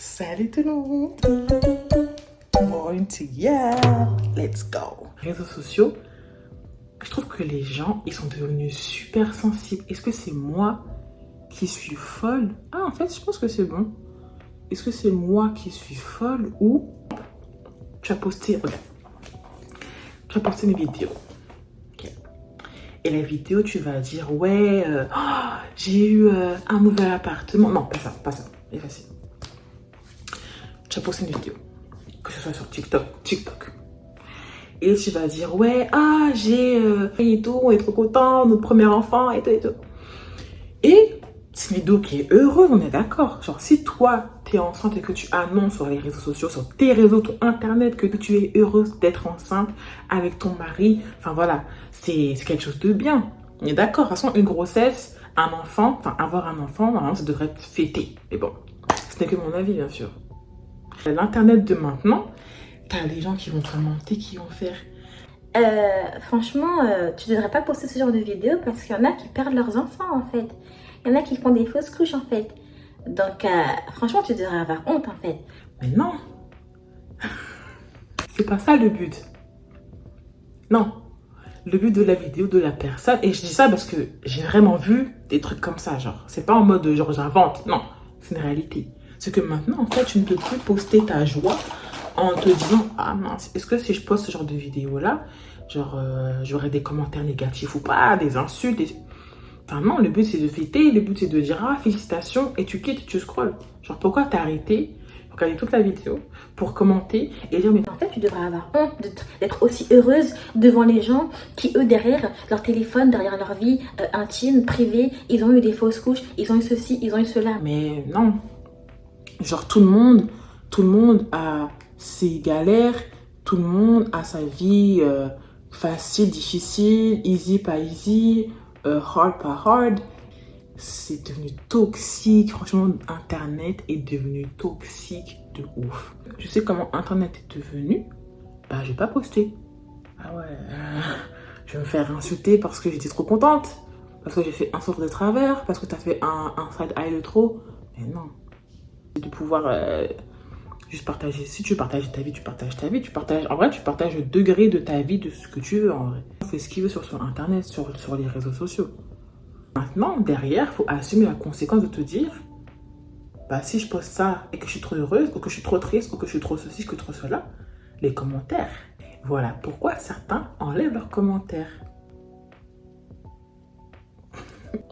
Salut tout le monde. Morning to ya. Let's go. Réseaux sociaux, je trouve que les gens, ils sont devenus super sensibles. Est-ce que c'est moi qui suis folle? Ah, en fait, je pense que c'est bon. Est-ce que c'est moi qui suis folle ou tu as posté, regarde, tu as posté une vidéo. Okay. Et la vidéo, tu vas dire, ouais, j'ai eu un nouvel appartement. Non, pas ça, c'est facile. Tu as posté une vidéo, que ce soit sur TikTok. Et tu vas dire, ouais, j'ai et tout, on est trop content, notre premier enfant, et tout, et tout. Et c'est une vidéo qui est heureuse, on est d'accord. Genre, si toi, tu es enceinte et que tu annonces sur les réseaux sociaux, sur tes réseaux, ton internet, que tu es heureuse d'être enceinte avec ton mari, enfin voilà, c'est quelque chose de bien. On est d'accord. De toute façon, une grossesse, un enfant, enfin avoir un enfant, normalement, ça devrait être fêté. Mais bon, ce n'est que mon avis, bien sûr. L'internet de maintenant, t'as les gens qui vont commenter, qui vont faire... Franchement, tu devrais pas poster ce genre de vidéo parce qu'il y en a qui perdent leurs enfants en fait. Il y en a qui font des fausses couches en fait. Donc, franchement, tu devrais avoir honte en fait. Mais non. C'est pas ça le but. Non. Le but de la vidéo de la personne, et je dis ça parce que j'ai vraiment vu des trucs comme ça, genre. C'est pas en mode genre j'invente, non. C'est une réalité. C'est que maintenant, en fait, tu ne peux plus poster ta joie en te disant, ah mince, est-ce que si je poste ce genre de vidéo-là, genre, j'aurai des commentaires négatifs ou pas, des insultes, Enfin non, le but c'est de fêter, le but c'est de dire, félicitations, et tu quittes, tu scrolles. Genre, pourquoi t'as arrêté, regarder toute la vidéo, pour commenter, et dire, mais... En fait, tu devrais avoir honte d'être aussi heureuse devant les gens qui, eux, derrière leur téléphone, derrière leur vie intime, privée, ils ont eu des fausses couches, ils ont eu ceci, ils ont eu cela. Mais non. Genre, tout le monde a ses galères, tout le monde a sa vie facile, difficile, easy, pas easy, hard, pas hard. C'est devenu toxique. Franchement, Internet est devenu toxique de ouf. Je sais comment Internet est devenu. Bah, j'ai pas posté. Ah ouais, je vais me faire insulter parce que j'étais trop contente. Parce que j'ai fait un sort de travers. Parce que t'as fait un side eye de trop. Mais non. De pouvoir juste partager. Si tu partages ta vie, tu partages ta vie. En vrai, tu partages le degré de ta vie, de ce que tu veux en vrai. On fait ce qu'il veut sur Internet, sur les réseaux sociaux. Maintenant, derrière, il faut assumer la conséquence de te dire, bah si je poste ça et que je suis trop heureuse, ou que je suis trop triste, ou que je suis trop ceci, que trop cela, les commentaires. Voilà pourquoi certains enlèvent leurs commentaires.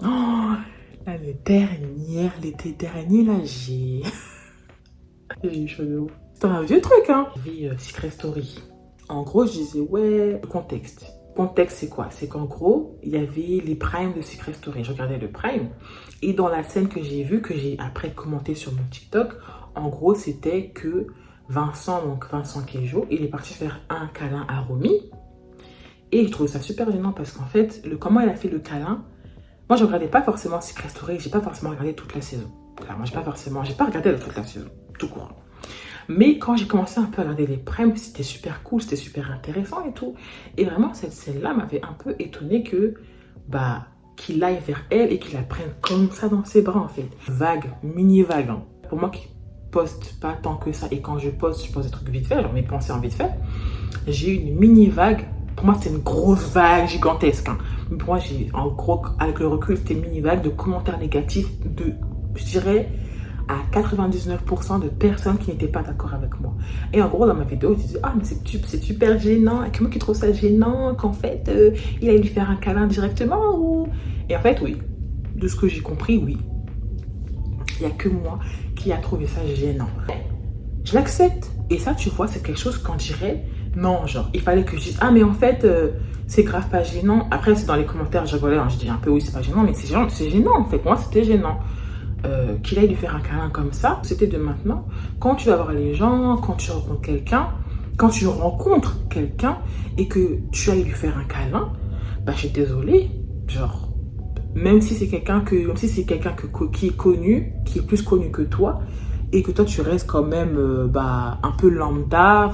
Oh, là, l'été dernier, là, j'ai eu chaud de ouf. C'est un vieux truc, hein. J'ai Secret Story. En gros, je disais, ouais, le contexte. Le contexte, c'est quoi? C'est qu'en gros, il y avait les primes de Secret Story. Je regardais le prime. Et dans la scène que j'ai vue, que j'ai après commenté sur mon TikTok, en gros, c'était que Vincent Queijo, il est parti faire un câlin à Romy. Et je trouvais ça super gênant parce qu'en fait, comment elle a fait le câlin, moi, je ne regardais pas forcément Secret Story. J'ai pas forcément regardé toute la saison. Clairement, j'ai pas regardé toute la saison, tout court. Mais quand j'ai commencé un peu à regarder les primes, c'était super cool, c'était super intéressant et tout. Et vraiment, cette scène-là m'avait un peu étonnée qu'il aille vers elle et qu'il la prenne comme ça dans ses bras, en fait. Vague, mini-vague. Hein. Pour moi qui poste pas tant que ça, et quand je poste des trucs vite fait, genre mes pensées en vite fait, j'ai eu une mini-vague. Pour moi, c'était une grosse vague gigantesque. Hein. Mais pour moi, en gros, avec le recul, c'était une mini-vague de commentaires négatifs je dirais, à 99% de personnes qui n'étaient pas d'accord avec moi. Et en gros, dans ma vidéo, je disais, mais c'est super gênant. Et moi qui trouve ça gênant, qu'en fait, il allait lui faire un câlin directement. Et en fait, oui. De ce que j'ai compris, oui. Il n'y a que moi qui a trouvé ça gênant. Je l'accepte. Et ça, tu vois, c'est quelque chose qu'on dirait, non, genre, il fallait que je dise, mais en fait, c'est grave pas gênant. Après, c'est dans les commentaires, je rigolais, hein, je dis un peu, oui, c'est pas gênant, mais c'est gênant, en fait. Moi, c'était gênant. Qu'il aille lui faire un câlin comme ça, c'était de maintenant. Quand tu vas voir les gens, quand tu rencontres quelqu'un et que tu ailles lui faire un câlin, bah je suis désolée, genre, même si c'est quelqu'un qui est connu, qui est plus connu que toi, et que toi tu restes quand même un peu lambda,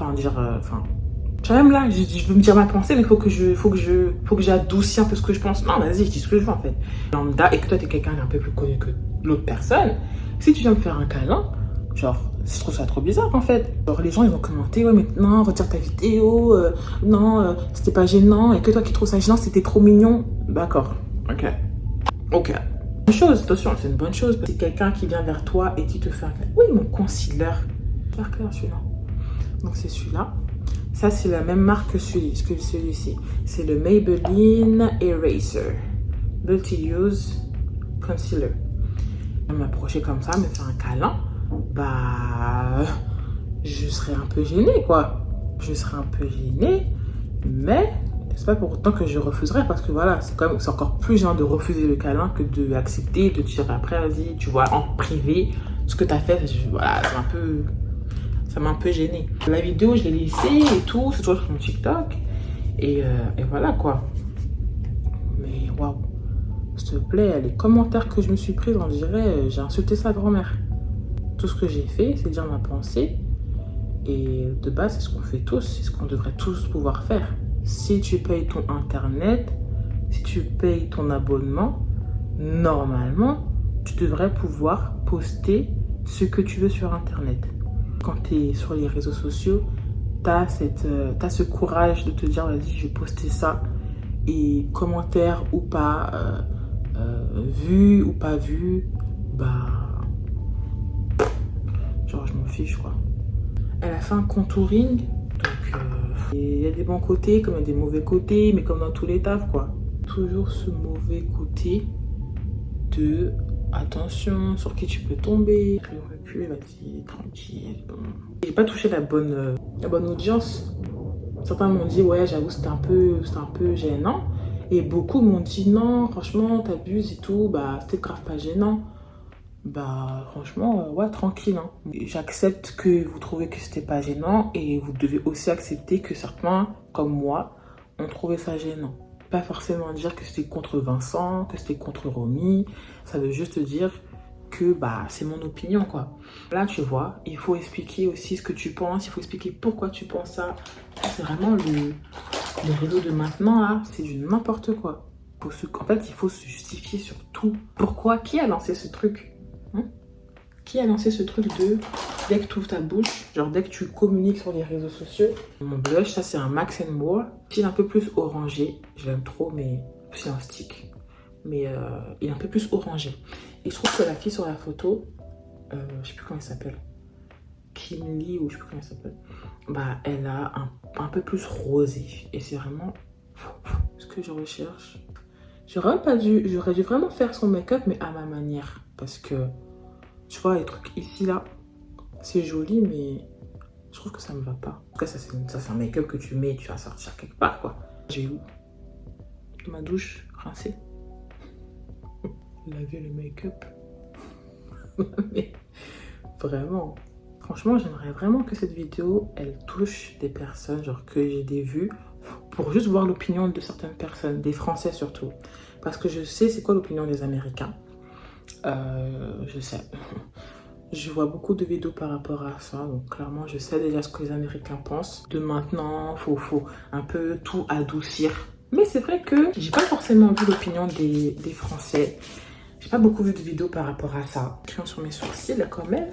tu vois, même là, je veux me dire ma pensée, mais il faut que j'adoucis un peu ce que je pense. Non, vas-y, je dis ce que je veux en fait. Lambda, et que toi, t'es quelqu'un d'un peu plus connu que l'autre personne. Si tu viens me faire un câlin, genre, Je trouve ça trop bizarre en fait. Alors les gens ils ont commenté, ouais maintenant retire ta vidéo, non c'était pas gênant et que toi qui trouves ça gênant c'était trop mignon. D'accord, ok. Une chose, attention, c'est une bonne chose. C'est quelqu'un qui vient vers toi et qui te fait un câlin. Oui mon concealer. Faire clair celui-là. Donc c'est celui-là. Ça c'est la même marque que celui-ci. C'est le Maybelline Eraser Multi-Use Concealer. Elle m'approcher comme ça, me faire un câlin. Bah, je serais un peu gênée, quoi. Je serais un peu gênée, mais c'est pas pour autant que je refuserais parce que voilà, c'est encore plus gênant de refuser le câlin que de accepter, de dire après, vas-y, tu vois, en privé, ce que t'as fait, voilà, ça m'a un peu gênée. La vidéo, je l'ai laissée et tout, c'est toujours sur mon TikTok, et voilà, quoi. Mais waouh, s'il te plaît, les commentaires que je me suis prise, on dirait, j'ai insulté sa grand-mère. Tout ce que j'ai fait, c'est dire ma pensée. Et de base, c'est ce qu'on fait tous. C'est ce qu'on devrait tous pouvoir faire. Si tu payes ton internet, si tu payes ton abonnement, normalement, tu devrais pouvoir poster ce que tu veux sur internet. Quand tu es sur les réseaux sociaux, tu as ce courage de te dire, vas-y, je vais poster ça. Et commentaire ou pas, vu ou pas vu, bah... genre je m'en fiche quoi. Elle a fait un contouring, donc il y a des bons côtés comme il y a des mauvais côtés, mais comme dans tous les tafs quoi. Toujours ce mauvais côté de attention sur qui tu peux tomber, recul, vas-y, tranquille. Bon. J'ai pas touché la bonne audience. Certains m'ont dit ouais j'avoue c'était un peu gênant. Et beaucoup m'ont dit non franchement t'abuses et tout, bah c'était grave pas gênant. Bah franchement ouais tranquille hein. J'accepte que vous trouvez que c'était pas gênant et vous devez aussi accepter que certains comme moi ont trouvé ça gênant. Pas forcément dire que c'était contre Vincent, que c'était contre Romy, ça veut juste dire que bah c'est mon opinion quoi. Là tu vois, il faut expliquer aussi ce que tu penses, il faut expliquer pourquoi tu penses ça. C'est vraiment le réseau de maintenant là, c'est du n'importe quoi. En fait il faut se justifier sur tout. Pourquoi? Qui a lancé ce truc? Qui a lancé ce truc de dès que tu ouvres ta bouche, genre dès que tu communiques sur les réseaux sociaux. Mon blush, ça c'est un Max More, il est un peu plus orangé, je l'aime trop mais c'est un stick, mais il est un peu plus orangé. Et je trouve que la fille sur la photo, je sais plus comment elle s'appelle, Kim Lee ou je sais plus comment elle s'appelle, bah elle a un peu plus rosé et c'est vraiment ce que je recherche. J'aurais dû vraiment faire son make-up mais à ma manière parce que tu vois, les trucs ici, là, c'est joli, mais je trouve que ça me va pas. En tout cas, ça, c'est un make-up que tu mets et tu vas sortir quelque part, quoi. J'ai où? Dans ma douche, rincée. Laver le make-up. Mais vraiment, franchement, j'aimerais vraiment que cette vidéo, elle touche des personnes, genre que j'ai des vues, pour juste voir l'opinion de certaines personnes, des Français surtout. Parce que je sais c'est quoi l'opinion des Américains. Je sais. Je vois beaucoup de vidéos par rapport à ça, donc clairement je sais déjà ce que les Américains pensent. De maintenant, faut un peu tout adoucir. Mais c'est vrai que j'ai pas forcément vu l'opinion des Français. J'ai pas beaucoup vu de vidéos par rapport à ça. Je suis sur mes sourcils quand même.